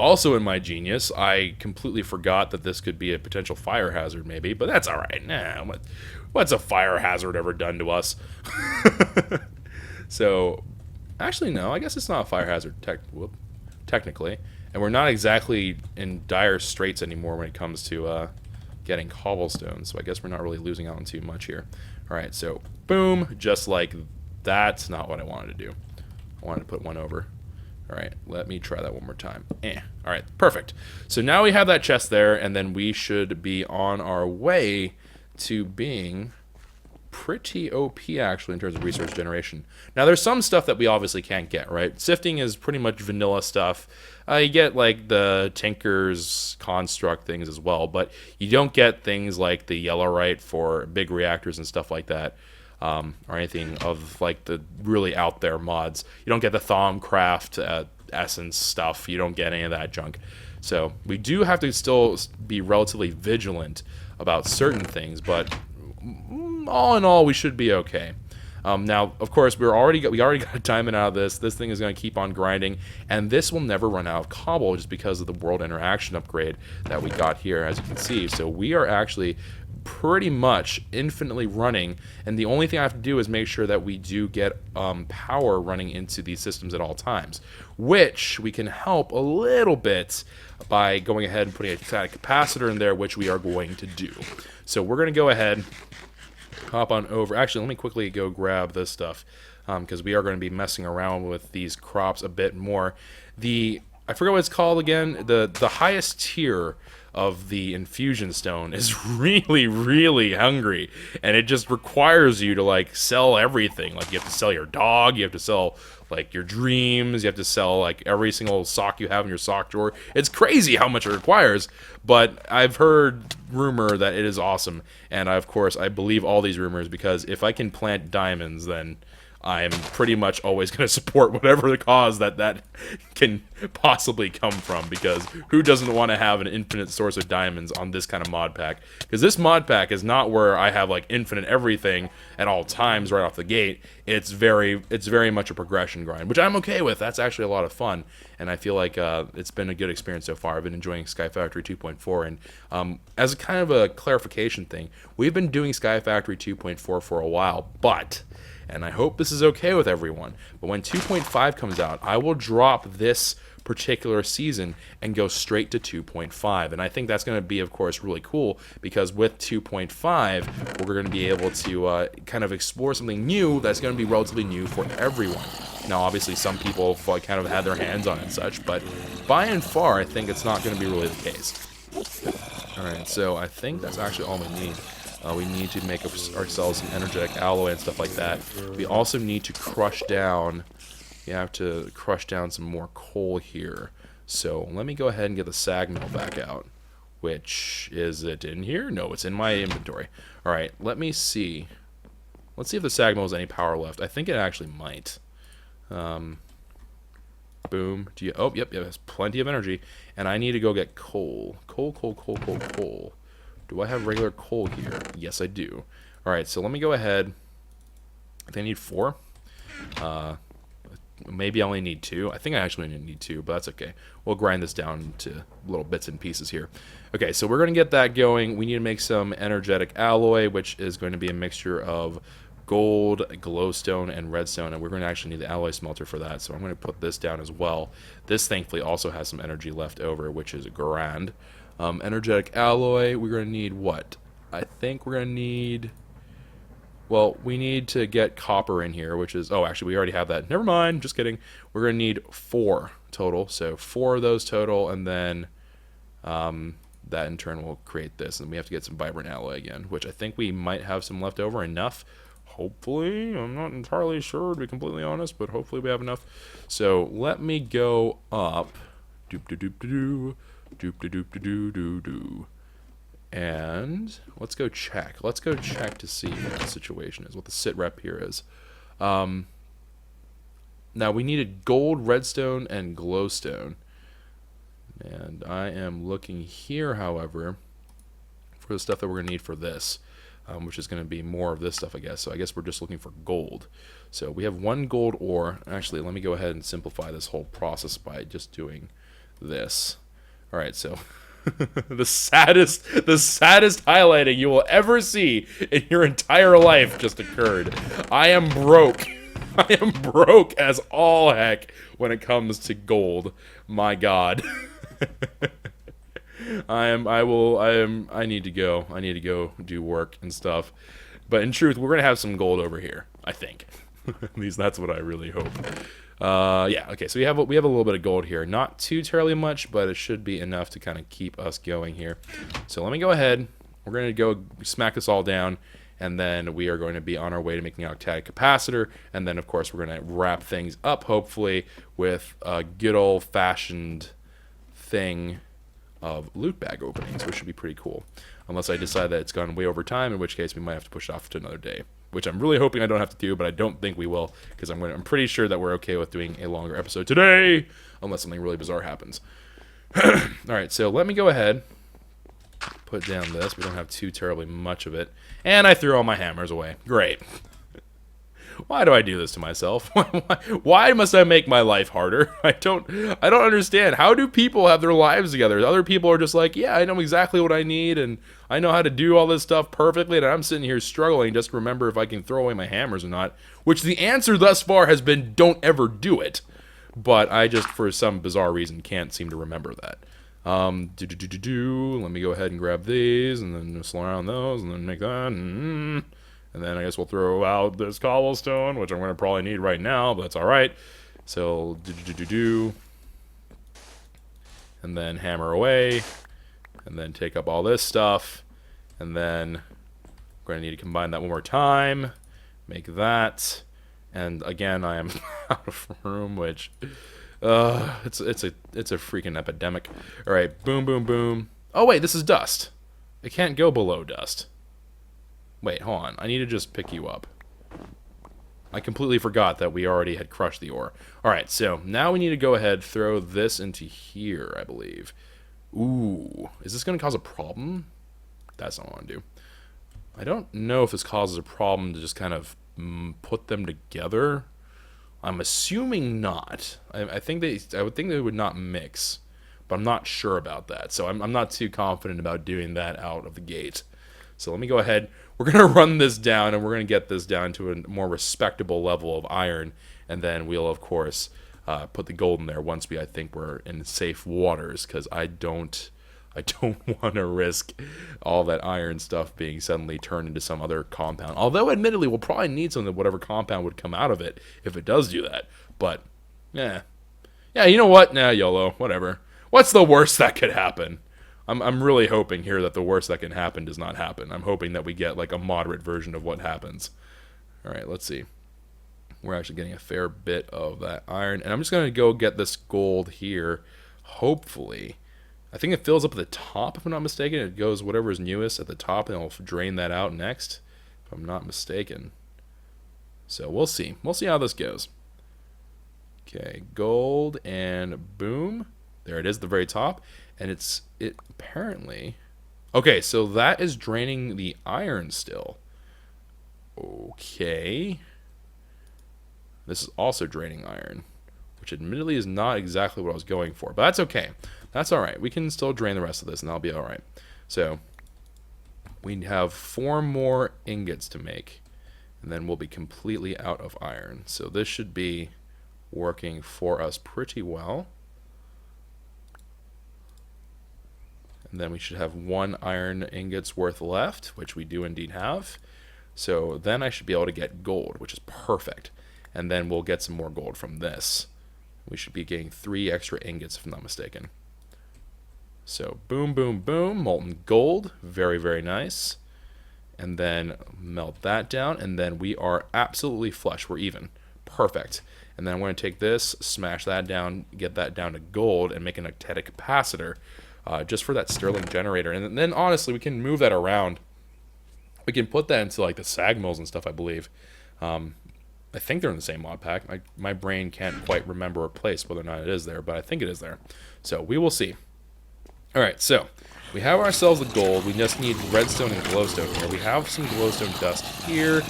Also in my genius, I completely forgot that this could be a potential fire hazard, maybe, but that's all right. Nah, what's a fire hazard ever done to us? So, actually, no, I guess it's not a fire hazard technically. And we're not exactly in dire straits anymore when it comes to getting cobblestone, so I guess we're not really losing out on too much here. Alright, so boom, just like that's not what I wanted to do. I wanted to put one over. Alright, let me try that one more time. Alright, perfect. So now we have that chest there, and then we should be on our way to being pretty OP, actually, in terms of resource generation. Now, there's some stuff that we obviously can't get, right? Sifting is pretty much vanilla stuff. You get, like, the Tinker's construct things as well, but you don't get things like the Yellowite for big reactors and stuff like that, or anything of, like, the really out-there mods. You don't get the KwehCraft essence stuff. You don't get any of that junk. So we do have to still be relatively vigilant about certain things, but all in all, we should be okay. Now, of course, we already got a diamond out of this. This thing is going to keep on grinding, and this will never run out of cobble just because of the world interaction upgrade that we got here, as you can see. So we are actually pretty much infinitely running, and the only thing I have to do is make sure that we do get power running into these systems at all times, which we can help a little bit by going ahead and putting a static capacitor in there, which we are going to do. So we're going to go ahead, hop on over. Actually, let me quickly go grab this stuff, because we are going to be messing around with these crops a bit more. I forget what it's called again. The highest tier of the infusion stone is really, really hungry, and it just requires you to, like, sell everything. Like, you have to sell your dog, you have to sell, like, your dreams, you have to sell, like, every single sock you have in your sock drawer. It's crazy how much it requires, but I've heard rumor that it is awesome, and of course I believe all these rumors, because if I can plant diamonds, then I'm pretty much always going to support whatever the cause that can possibly come from, because who doesn't want to have an infinite source of diamonds on this kind of mod pack? Because this mod pack is not where I have, like, infinite everything at all times right off the gate. It's very much a progression grind, which I'm okay with. That's actually a lot of fun, and I feel like it's been a good experience so far. I've been enjoying Sky Factory 2.4, and as a kind of a clarification thing, we've been doing Sky Factory 2.4 for a while, but... and I hope this is okay with everyone, but when 2.5 comes out, I will drop this particular season and go straight to 2.5, and I think that's going to be, of course, really cool, because with 2.5, we're going to be able to kind of explore something new that's going to be relatively new for everyone. Now, obviously, some people have, like, kind of had their hands on it and such, but by and far, I think it's not going to be really the case. Alright, so I think that's actually all we need. We need to make ourselves some energetic alloy and stuff like that. We also need to crush down... You have to crush down some more coal here. So let me go ahead and get the sag mill back out. Which, is it in here? No, it's in my inventory. Alright, let me see. Let's see if the sag mill has any power left. I think it actually might. Boom. Oh, yep, it has plenty of energy. And I need to go get coal. Coal. Do I have regular coal here? Yes, I do. All right, so let me go ahead. I think I need 4. Maybe I only need 2. I think I actually need 2, but that's okay. We'll grind this down to little bits and pieces here. Okay, so we're going to get that going. We need to make some energetic alloy, which is going to be a mixture of gold, glowstone, and redstone, and we're going to actually need the alloy smelter for that, so I'm going to put this down as well. This, thankfully, also has some energy left over, which is grand. Energetic alloy, we're going to need what? I think we're going to need... Well, we need to get copper in here, which is... Oh, actually, we already have that. Never mind. Just kidding. We're going to need 4 total. So 4 of those total, and then that in turn will create this. And we have to get some vibrant alloy again, which I think we might have some left over. Enough. Hopefully. I'm not entirely sure, to be completely honest, but hopefully we have enough. So let me go up. Doop-de-doop-de-doo. Doop-de-doop-de-doo-doo-doo. And let's go check. Let's go check to see what the situation is, what the sit rep here is. Now we needed gold, redstone, and glowstone. And I am looking here, however, for the stuff that we're going to need for this, which is going to be more of this stuff, I guess. So I guess we're just looking for gold. So we have 1 gold ore. Actually, let me go ahead and simplify this whole process by just doing this. All right, so... the saddest highlighting you will ever see in your entire life just occurred. I am broke. I am broke as all heck when it comes to gold. My God. I need to go. I need to go do work and stuff. But in truth, we're gonna have some gold over here, I think. At least that's what I really hope. Yeah, okay, so we have a little bit of gold here. Not too terribly much, but it should be enough to kind of keep us going here. So let me go ahead. We're going to go smack this all down, and then we are going to be on our way to making an octadic capacitor, and then, of course, we're going to wrap things up, hopefully, with a good old-fashioned thing of loot bag openings, which should be pretty cool. Unless I decide that it's gone way over time, in which case we might have to push it off to another day. Which I'm really hoping I don't have to do, but I don't think we will, because I'm pretty sure that we're okay with doing a longer episode today, unless something really bizarre happens. Alright, so let me go ahead, put down this. We don't have too terribly much of it. And I threw all my hammers away. Great. Why do I do this to myself? Why must I make my life harder? I don't understand. How do people have their lives together? Other people are just like, yeah, I know exactly what I need, and I know how to do all this stuff perfectly, and I'm sitting here struggling just to remember if I can throw away my hammers or not, which the answer thus far has been don't ever do it. But I just, for some bizarre reason, can't seem to remember that. Let me go ahead and grab these, and then slow around those, and then make that, and then I guess we'll throw out this cobblestone, which I'm going to probably need right now, but that's alright. So, and then hammer away, and then take up all this stuff, and then we're going to need to combine that one more time, make that, and again, I am out of room, which, it's a freaking epidemic. Alright, boom, boom, boom. Oh wait, this is dust. It can't go below dust. Wait, hold on. I need to just pick you up. I completely forgot that we already had crushed the ore. Alright, so now we need to go ahead, throw this into here, I believe. Ooh, is this going to cause a problem? That's not what I want to do. I don't know if this causes a problem to just kind of put them together. I'm assuming not. I would think they would not mix, but I'm not sure about that. So I'm not too confident about doing that out of the gate. So let me go ahead. We're going to run this down, and we're going to get this down to a more respectable level of iron, and then we'll, of course, put the gold in there once I think we're in safe waters, because I don't want to risk all that iron stuff being suddenly turned into some other compound. Although, admittedly, we'll probably need some of whatever compound would come out of it if it does do that. But, yeah, you know what? Nah, YOLO, whatever. What's the worst that could happen? I'm really hoping here that the worst that can happen does not happen. I'm hoping that we get like a moderate version of what happens. All right, let's see. We're actually getting a fair bit of that iron. And I'm just going to go get this gold here, hopefully. I think it fills up at the top, if I'm not mistaken. It goes whatever is newest at the top, and it'll drain that out next, if I'm not mistaken. So we'll see. We'll see how this goes. Okay, gold, and boom. There it is at the very top. And it apparently... Okay, so that is draining the iron still. Okay. This is also draining iron, which admittedly is not exactly what I was going for, but that's okay. That's alright. We can still drain the rest of this, and that'll be alright. So, we have 4 more ingots to make, and then we'll be completely out of iron. So this should be working for us pretty well. And then we should have 1 iron ingot's worth left, which we do indeed have. So then I should be able to get gold, which is perfect. And then we'll get some more gold from this. We should be getting 3 extra ingots, if I'm not mistaken. So boom, boom, boom, molten gold. Very, very nice. And then melt that down, and then we are absolutely flush. We're even. Perfect. And then I'm going to take this, smash that down, get that down to gold, and make an octetic capacitor just for that Stirling generator. And then honestly, we can move that around. We can put that into like the sag mills and stuff, I believe. I think they're in the same mod pack. My brain can't quite remember or place whether or not it is there, but I think it is there. So we will see. Alright, so we have ourselves the gold. We just need redstone and glowstone here. We have some glowstone dust here,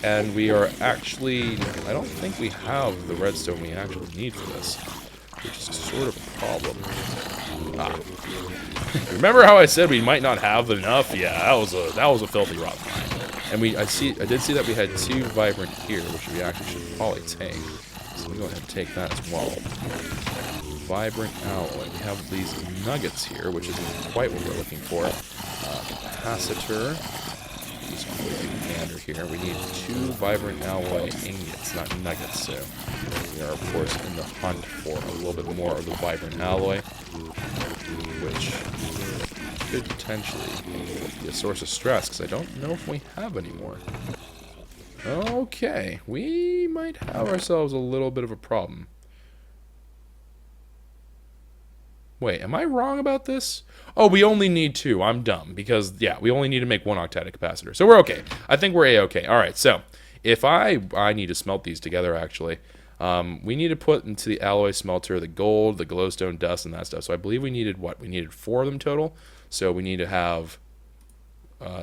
and we are actually... I don't think we have the redstone we actually need for this, which is sort of a problem. Remember how I said we might not have enough? Yeah, that was a filthy rock mine. And I did see that we had 2 vibrant here, which we actually should probably take. So we'll go ahead and take that as well. Vibrant alloy. We have these nuggets here, which isn't quite what we're looking for. Capacitor. Just quickly gander here. We need 2 vibrant alloy ingots, not nuggets. So we are, of course, in the hunt for a little bit more of the vibrant alloy, which could potentially be a source of stress, because I don't know if we have any more. Okay, we might have ourselves a little bit of a problem. Wait, am I wrong about this? Oh, we only need 2. I'm dumb, because, yeah, we only need to make 1 octetic capacitor. So we're okay. I think we're A-okay. Alright, so, if I need to smelt these together, actually. We need to put into the alloy smelter the gold, the glowstone dust, and that stuff. So I believe we needed, what? We needed 4 of them total. So we need to have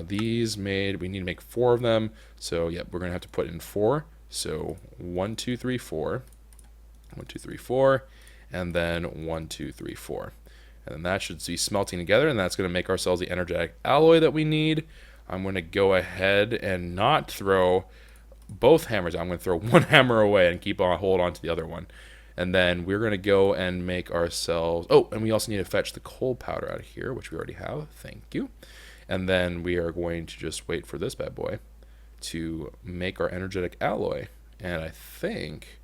these made. We need to make 4 of them. So, yep, we're going to have to put in 4. So 1, 2, 3, 4. 1, 2, 3, 4. And then 1, 2, 3, 4. And then that should be smelting together, and that's going to make ourselves the energetic alloy that we need. I'm going to go ahead and not throw both hammers. I'm going to throw 1 hammer away and hold on to the other one. And then we're going to go and make ourselves... Oh, and we also need to fetch the coal powder out of here, which we already have. Thank you. And then we are going to just wait for this bad boy to make our energetic alloy. And I think...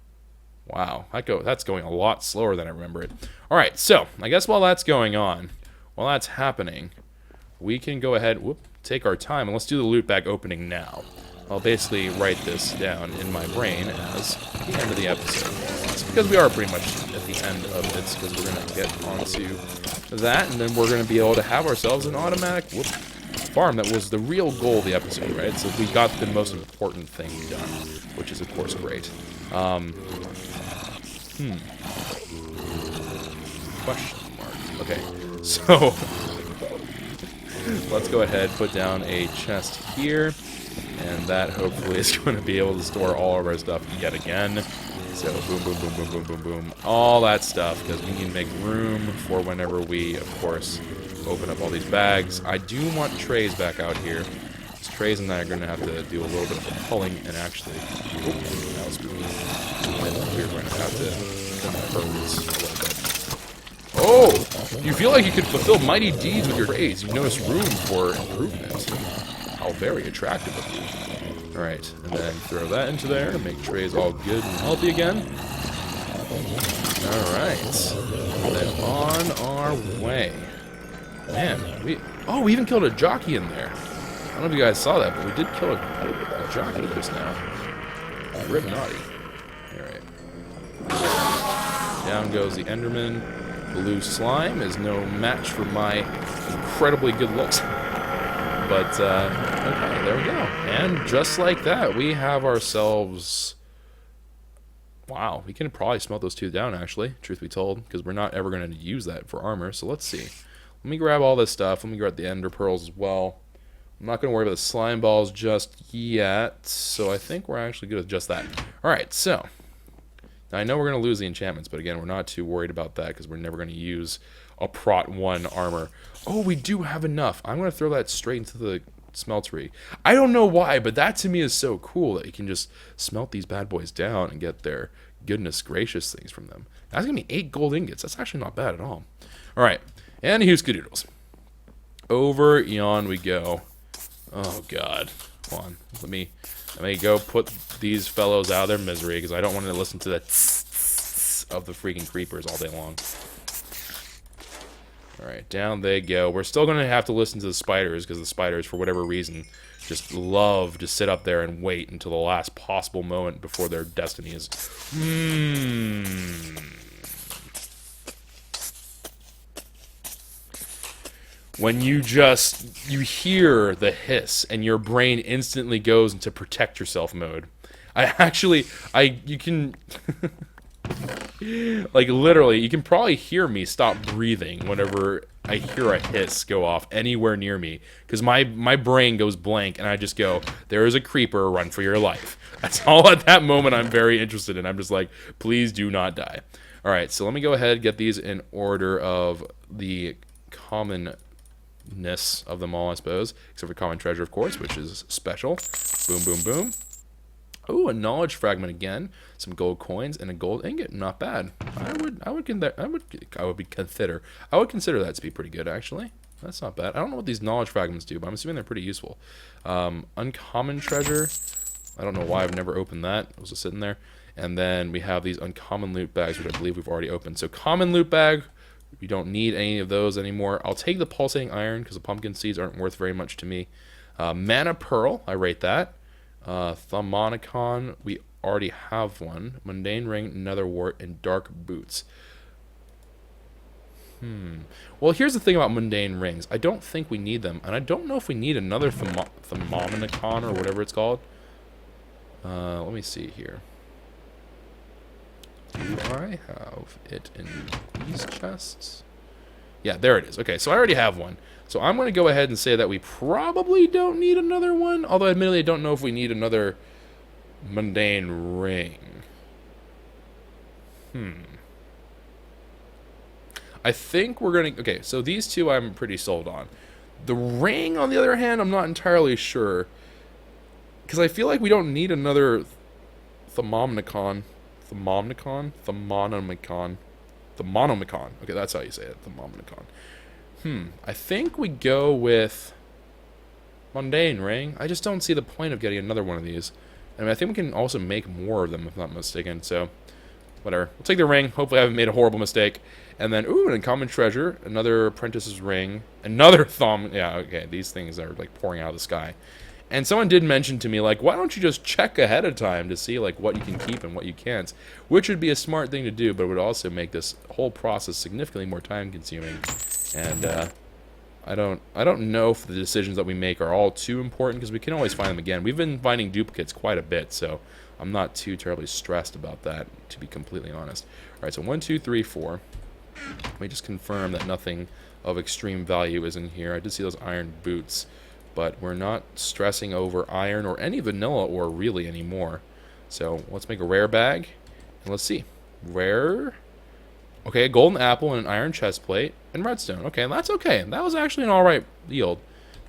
Wow, that's going a lot slower than I remember it. Alright, so, I guess while that's going on, while that's happening, we can go ahead, take our time, and let's do the loot bag opening now. I'll basically write this down in my brain as the end of the episode. It's because we are pretty much at the end of it, because we're going to get onto that, and then we're going to be able to have ourselves an automatic farm that was the real goal of the episode, right? So we got the most important thing done, which is, of course, great. Question mark. Okay, so let's go ahead, put down a chest here, and that hopefully is going to be able to store all of our stuff yet again. So boom, boom, boom, boom, boom, boom, boom, all that stuff, because we need to make room for whenever we, of course, open up all these bags. I do want trays back out here. Trays and I are going to have to do a little bit of pulling and actually... Oh, that was spooky. And we're going to have to trim my birds a little bit. Oh! You feel like you could fulfill mighty deeds with your trays. You notice room for improvement. How very attractive of you. Alright, and then throw that into there. Make trays all good and healthy again. Alright. And then on our way. Man, we even killed a jockey in there. I don't know if you guys saw that, but we did kill a jockey just now. Rip naughty. Alright. Down goes the Enderman. Blue slime is no match for my incredibly good looks. But, okay, there we go. And just like that, we have ourselves... Wow, we can probably smelt those 2 down, actually, truth be told, because we're not ever going to use that for armor. So let's see. Let me grab all this stuff. Let me grab the ender pearls as well. I'm not going to worry about the slime balls just yet, so I think we're actually good with just that. Alright, so, now I know we're going to lose the enchantments, but again, we're not too worried about that because we're never going to use a Prot 1 armor. Oh, we do have enough. I'm going to throw that straight into the Smeltery. I don't know why, but that to me is so cool that you can just smelt these bad boys down and get their goodness gracious things from them. That's going to be 8 gold ingots. That's actually not bad at all. Alright, and Hooskadoodles. Over yon we go. Oh god. Hold on. Let me go put these fellows out of their misery because I don't want to listen to the tss of the freaking creepers all day long. Alright, down they go. We're still going to have to listen to the spiders because the spiders, for whatever reason, just love to sit up there and wait until the last possible moment before their destiny is... When you hear the hiss and your brain instantly goes into protect yourself mode. You can, like literally, you can probably hear me stop breathing whenever I hear a hiss go off anywhere near me. Because my brain goes blank and I just go, there is a creeper, run for your life. That's all at that moment I'm very interested in. I'm just like, please do not die. Alright, so let me go ahead and get these in order of the common of them all, I suppose, except for common treasure, of course, which is special. Boom, boom, boom. Oh, a knowledge fragment again, some gold coins, and a gold ingot. Not bad. I would consider that to be pretty good, actually. That's not bad. I don't know what these knowledge fragments do, but I'm assuming they're pretty useful. Uncommon treasure. I don't know why I've never opened that. It was just sitting there. And then we have these uncommon loot bags, which I believe we've already opened. So common loot bag. We don't need any of those anymore. I'll take the pulsating iron because the pumpkin seeds aren't worth very much to me. Mana pearl, I rate that. Thaumonicon, we already have one. Mundane ring, netherwort, and dark boots. Well, here's the thing about mundane rings. I don't think we need them, and I don't know if we need another Thaumonicon or whatever it's called. Let me see here. Do I have it in these chests? Yeah, there it is. Okay, so I already have one. So I'm going to go ahead and say that we probably don't need another one. Although, admittedly, I don't know if we need another mundane ring. I think we're going to... Okay, so these two I'm pretty sold on. The ring, on the other hand, I'm not entirely sure. Because I feel like we don't need another Thaumonicon. Thaumonomicon. Okay, that's how you say it. Thaumonomicon. I think we go with mundane ring. I just don't see the point of getting another one of these. I mean, I think we can also make more of them, if I'm not mistaken. So, whatever. We'll take the ring. Hopefully I haven't made a horrible mistake. And then, ooh, an uncommon treasure. Another apprentice's ring. Another Yeah, okay. These things are, like, pouring out of the sky. And someone did mention to me, like, why don't you just check ahead of time to see, like, what you can keep and what you can't? Which would be a smart thing to do, but it would also make this whole process significantly more time-consuming. And, I don't know if the decisions that we make are all too important, because we can always find them again. We've been finding duplicates quite a bit, so I'm not too terribly stressed about that, to be completely honest. Alright, so 1, 2, 3, 4. Let me just confirm that nothing of extreme value is in here. I did see those iron boots. But we're not stressing over iron or any vanilla ore really anymore. So let's make a rare bag. And let's see. Rare. Okay, a golden apple and an iron chest plate and redstone. Okay, that's okay. That was actually an alright yield.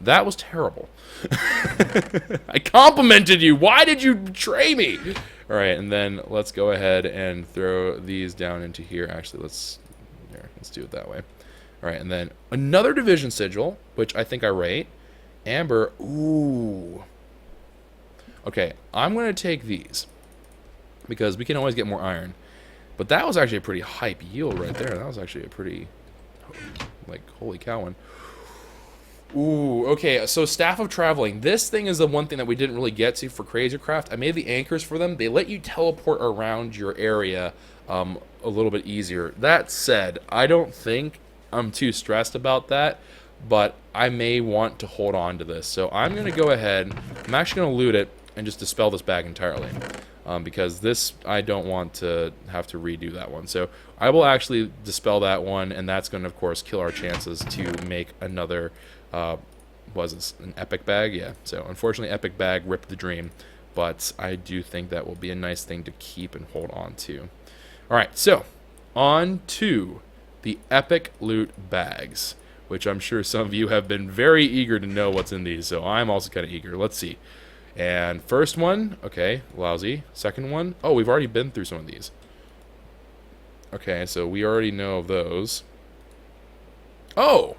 That was terrible. I complimented you. Why did you betray me? Alright, and then let's go ahead and throw these down into here. Actually, let's do it that way. Alright, and then another division sigil, which I think I rate. Amber, ooh. Okay, I'm going to take these. Because we can always get more iron. But that was actually a pretty hype yield right there. That was actually a pretty, like, holy cow one. Ooh, okay, so Staff of Traveling. This thing is the one thing that we didn't really get to for KwehCraft. I made the anchors for them. They let you teleport around your area a little bit easier. That said, I don't think I'm too stressed about that. But I may want to hold on to this. So I'm going to go ahead. I'm actually going to loot it and just dispel this bag entirely. Because this, I don't want to have to redo that one. So I will actually dispel that one. And that's going to, of course, kill our chances to make another Was this an epic bag? Yeah. So unfortunately, epic bag ripped the dream, but I do think that will be a nice thing to keep and hold on to. All right, so on to the epic loot bags, which I'm sure some of you have been very eager to know what's in these. So I'm also kind of eager. Let's see. And first one, okay, lousy. Second one, oh, we've already been through some of these. Okay, so we already know of those. Oh,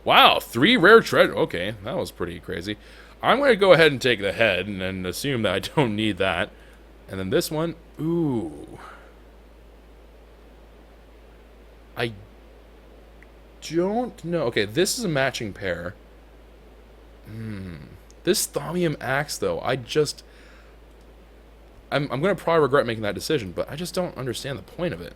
wow, 3 rare treasure. Okay, that was pretty crazy. I'm going to go ahead and take the head and then assume that I don't need that. And then this one, ooh. I don't know. Okay, this is a matching pair. This Thaumium axe, though, I'm going to probably regret making that decision, but I just don't understand the point of it.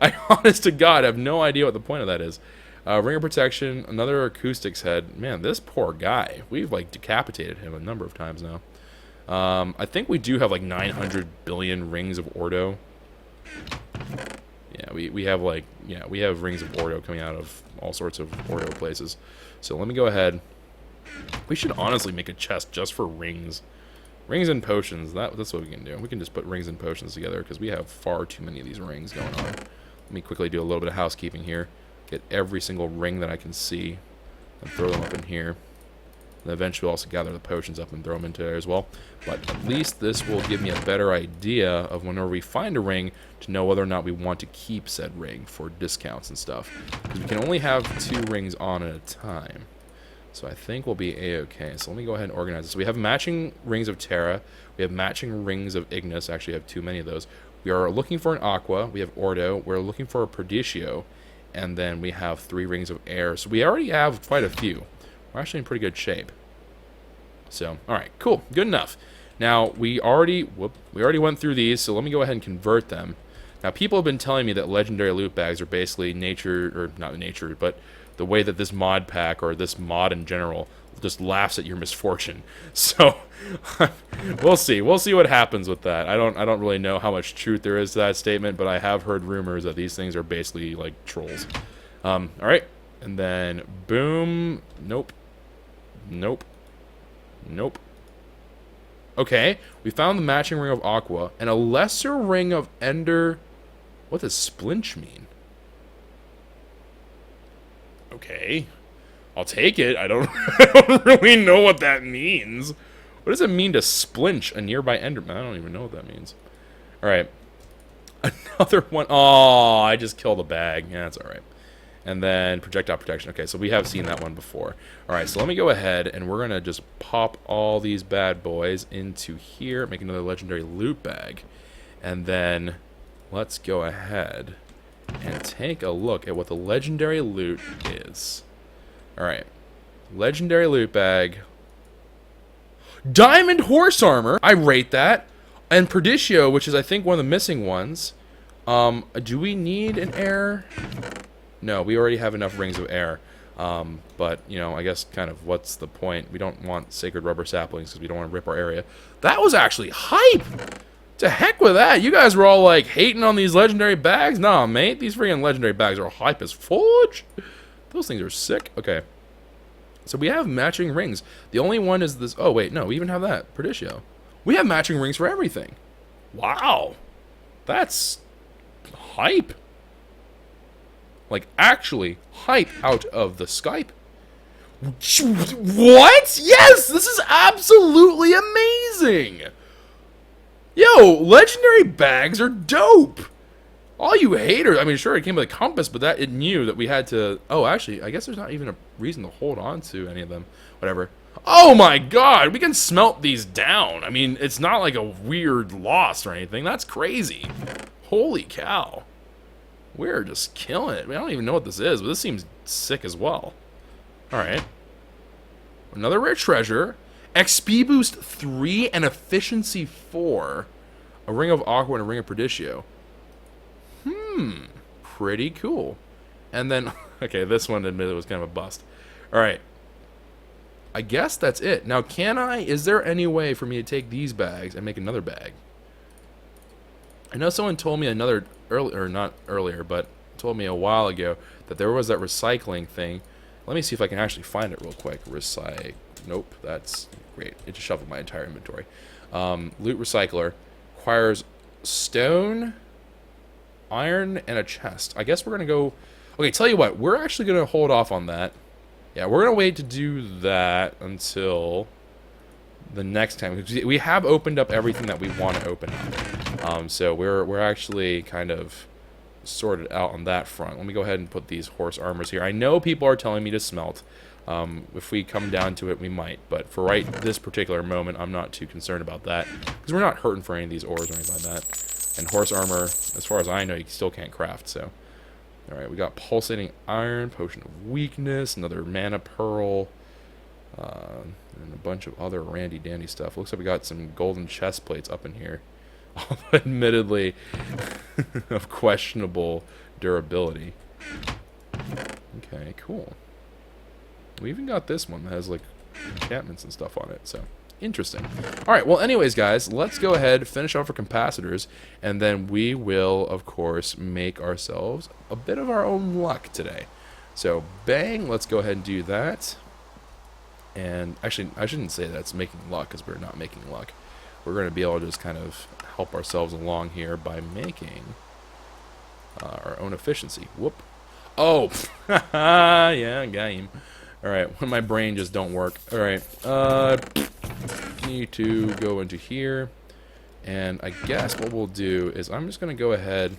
I honest to God, have no idea what the point of that is. Ring of Protection, another acoustics head. Man, this poor guy. We've, like, decapitated him a number of times now. I think we do have, like, 900 billion rings of Ordo. Yeah, we have, like, yeah, we have rings of Ordo coming out of all sorts of Ordo places. So let me go ahead. We should honestly make a chest just for rings. Rings and potions, that's what we can do. We can just put rings and potions together because we have far too many of these rings going on. Let me quickly do a little bit of housekeeping here. Get every single ring that I can see and throw them up in here. And eventually we'll also gather the potions up and throw them into there as well. But at least this will give me a better idea of whenever we find a ring to know whether or not we want to keep said ring for discounts and stuff. Because we can only have 2 rings on at a time. So I think we'll be a-okay. So let me go ahead and organize this. So we have matching rings of Terra. We have matching rings of Ignis. Actually, I have too many of those. We are looking for an Aqua. We have Ordo. We're looking for a Perdicio. And then we have 3 rings of Air. So we already have quite a few. We're actually in pretty good shape. So, alright, cool. Good enough. Now, we already went through these, so let me go ahead and convert them. Now, people have been telling me that legendary loot bags are basically nature, or not nature, but the way that this mod pack, or this mod in general, just laughs at your misfortune. So, we'll see. We'll see what happens with that. I don't really know how much truth there is to that statement, but I have heard rumors that these things are basically like trolls. Alright. And then, boom. Nope. Nope. Nope. Okay, we found the matching ring of Aqua and a lesser ring of Ender. What does Splinch mean? Okay, I'll take it. I don't really know what that means. What does it mean to Splinch a nearby Enderman? I don't even know what that means. All right, another one. Oh, I just killed a bag. Yeah, that's all right. And then projectile protection. Okay, so we have seen that one before. All right, so let me go ahead and we're gonna just pop all these bad boys into here, make another legendary loot bag, and then let's go ahead and take a look at what the legendary loot is. All right, legendary loot bag. Diamond horse armor. I rate that. And Perdicio, which is I think one of the missing ones. Do we need an air? No, we already have enough rings of air. But, you know, I guess kind of what's the point? We don't want sacred rubber saplings because we don't want to rip our area. That was actually hype! To heck with that. You guys were all, like, hating on these legendary bags. Nah, mate. These freaking legendary bags are hype as fudge. Those things are sick. Okay. So we have matching rings. The only one is this... Oh, wait. No, we even have that. Perdicio. We have matching rings for everything. Wow. That's hype. Like, actually, hype out of the Skype. What? Yes! This is absolutely amazing! Yo, legendary bags are dope! All you haters, I mean, sure, it came with a compass, but that it knew that we had to... Oh, actually, I guess there's not even a reason to hold on to any of them. Whatever. Oh my god, we can smelt these down. I mean, it's not like a weird loss or anything. That's crazy. Holy cow. We're just killing it. I don't even know what this is, but this seems sick as well. Alright. Another rare treasure. XP boost 3 and efficiency 4. A ring of Aqua and a ring of Perdicio. Pretty cool. And then, okay, this one admittedly was kind of a bust. Alright. I guess that's it. Now, is there any way for me to take these bags and make another bag? I know someone told me not earlier, but told me a while ago that there was that recycling thing, Let me see if I can actually find it real quick. Recycle. Nope, that's great. It just shuffled my entire inventory. Loot recycler requires stone, iron, and a chest. I guess we're gonna go. Okay, tell you what, we're actually gonna hold off on that. Yeah, we're gonna wait to do that until the next time, because we have opened up everything that we want to open up. So we're actually kind of sorted out on that front. Let me go ahead and put these horse armors here. I know people are telling me to smelt. If we come down to it, we might. But for this particular moment, I'm not too concerned about that, because we're not hurting for any of these ores or anything like that. And horse armor, as far as I know, you still can't craft. So, all right, we got pulsating iron, potion of weakness, another mana pearl, and a bunch of other randy dandy stuff. Looks like we got some golden chest plates up in here, admittedly of questionable durability. Okay, cool. We even got this one that has like enchantments and stuff on it, so interesting. Alright, well anyways guys, let's go ahead, finish off our capacitors, and then we will, of course, make ourselves a bit of our own luck today. So, bang, let's go ahead and do that. And actually, I shouldn't say that's making luck, because we're not making luck. We're going to be able to just kind of help ourselves along here by making our own efficiency. Whoop. Oh! Yeah, got him. Alright, when my brain just don't work. Alright, need to go into here, and I guess what we'll do is I'm just going to go ahead,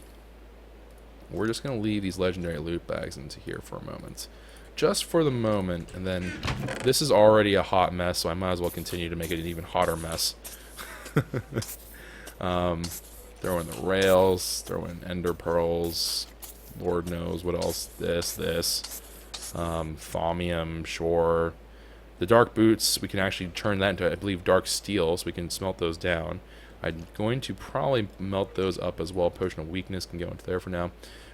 we're just going to leave these legendary loot bags into here for a moment. Just for the moment, and then this is already a hot mess, so I might as well continue to make it an even hotter mess. Throw in the rails, throw in ender pearls, Lord knows what else, this. Thaumium, sure. The dark boots, we can actually turn that into, I believe, dark steel, so we can smelt those down. I'm going to probably melt those up as well. Potion of weakness can go into there for now.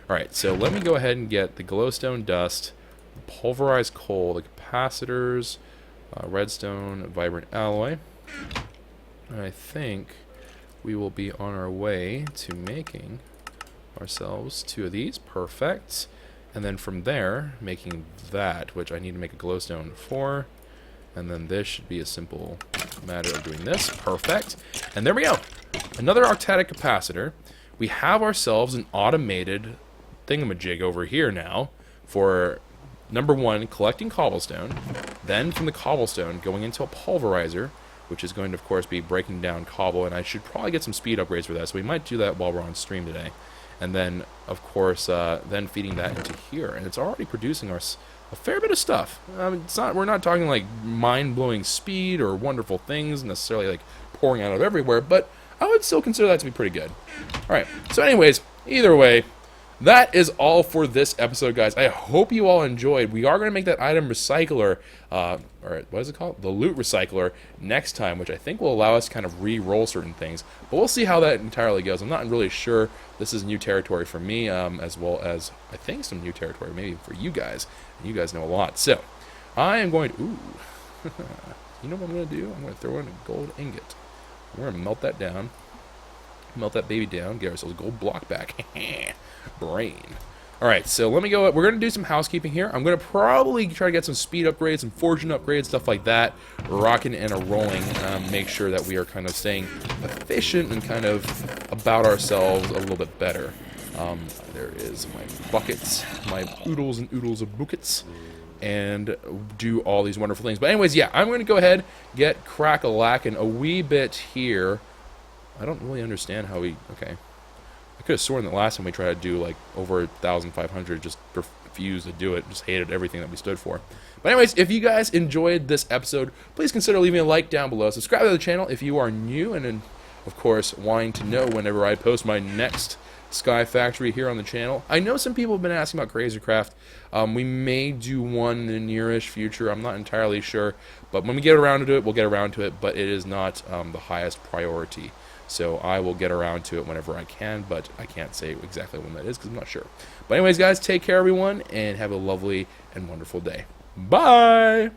Alright, so let me go ahead and get the glowstone dust, pulverized coal, the capacitors, redstone, vibrant alloy. And I think we will be on our way to making ourselves 2 of these. Perfect. And then from there, making that, which I need to make a glowstone for. And then this should be a simple matter of doing this. Perfect. And there we go. Another octadic capacitor. We have ourselves an automated thingamajig over here now for, number 1, collecting cobblestone. Then from the cobblestone, going into a pulverizer, which is going to, of course, be breaking down cobble. And I should probably get some speed upgrades for that. So we might do that while we're on stream today. And then, of course, then feeding that into here, and it's already producing us a fair bit of stuff. It's not, we're not talking like mind-blowing speed or wonderful things necessarily like pouring out of everywhere, but I would still consider that to be pretty good. All right. So, anyways, either way, that is all for this episode, guys. I hope you all enjoyed. We are going to make that item recycler, or what is it called? The loot recycler next time, which I think will allow us to kind of re-roll certain things. But we'll see how that entirely goes. I'm not really sure. This is new territory for me, as well as, I think, some new territory maybe for you guys. And you guys know a lot. So, I am going to... Ooh. You know what I'm going to do? I'm going to throw in a gold ingot. We're going to melt that down. Melt that baby down. Get ourselves a gold block back. Brain. Alright, so let me go. We're going to do some housekeeping here. I'm going to probably try to get some speed upgrades, some fortune upgrades, stuff like that. Rocking and a rolling. Make sure that we are kind of staying efficient and kind of about ourselves a little bit better. There is my buckets, my oodles and oodles of buckets, and do all these wonderful things. But anyways, yeah, I'm going to go ahead, get crack-a-lackin' a wee bit here. I don't really understand how we... Okay. I could have sworn that last time we tried to do like over 1,500, just refused to do it, just hated everything that we stood for. But anyways, if you guys enjoyed this episode, please consider leaving a like down below. Subscribe to the channel if you are new, and then, of course, wanting to know whenever I post my next Sky Factory here on the channel. I know some people have been asking about KwehCraft. We may do one in the nearish future. I'm not entirely sure, but when we get around to it, we'll get around to it, but it is not the highest priority. So I will get around to it whenever I can, but I can't say exactly when that is because I'm not sure. But anyways, guys, take care, everyone, and have a lovely and wonderful day. Bye!